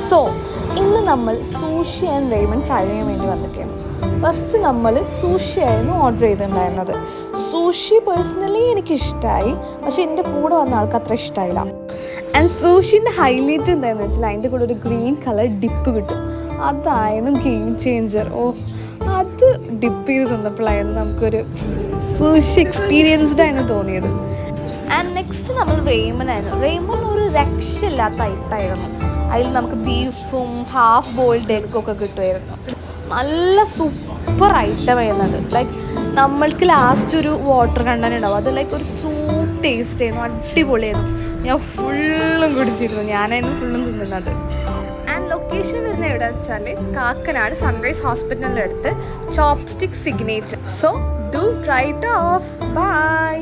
So ഇന്ന് നമ്മൾ sushi and റേമൻ try ചെയ്യാൻ വേണ്ടി വന്നിരിക്കുകയാണ്. ഫസ്റ്റ് നമ്മൾ സൂഷി ആയിരുന്നു ഓർഡർ ചെയ്തിട്ടുണ്ടായിരുന്നത്. സൂഷി പേഴ്സണലി എനിക്കിഷ്ടമായി, പക്ഷെ എൻ്റെ കൂടെ വന്ന ആൾക്ക് അത്ര ഇഷ്ടമായില്ല. ആൻഡ് സൂഷിൻ്റെ ഹൈലൈറ്റ് എന്താണെന്ന് വെച്ചാൽ അതിൻ്റെ കൂടെ ഒരു ഗ്രീൻ കളർ ഡിപ്പ് കിട്ടും. അതായിരുന്നു ഗെയിം ചേഞ്ചർ. അത് ഡിപ്പ് ചെയ്ത് തന്നപ്പോഴായിരുന്നു നമുക്കൊരു സൂഷി എക്സ്പീരിയൻസ്ഡ് ആയിരുന്നു തോന്നിയത്. ആൻഡ് നെക്സ്റ്റ് നമ്മൾ റേമൻ ആയിരുന്നു. റേമൻ ഒരു രക്ഷയില്ലാത്ത ഐറ്റമായിരുന്നു. അതിൽ നമുക്ക് ബീഫും ഹാഫ് ബോയിൽഡ് എഗ്ഗൊക്കെ കിട്ടുമായിരുന്നു. നല്ല സൂപ്പർ ഐറ്റമായിരുന്നത്. ലൈക്ക് നമ്മൾക്ക് ലാസ്റ്റ് ഒരു വാട്ടർ കണ്ടന്റ് ഉണ്ടാവും, അത് ലൈക്ക് ഒരു സൂപ്പ് ടേസ്റ്റ് ആയിരുന്നു. അടിപൊളിയായിരുന്നു. ഞാൻ ഫുള്ളും കുടിച്ചിരുന്നു. ഞാനായിരുന്നു ഫുള്ളും തിന്നുന്നത്. ആൻഡ് ലൊക്കേഷൻ വരുന്നത് എവിടെ വെച്ചാൽ കാക്കനാട് സൺറൈസ് ഹോസ്പിറ്റലിൻ്റെ അടുത്ത് chopstick signature. So do try it out. By.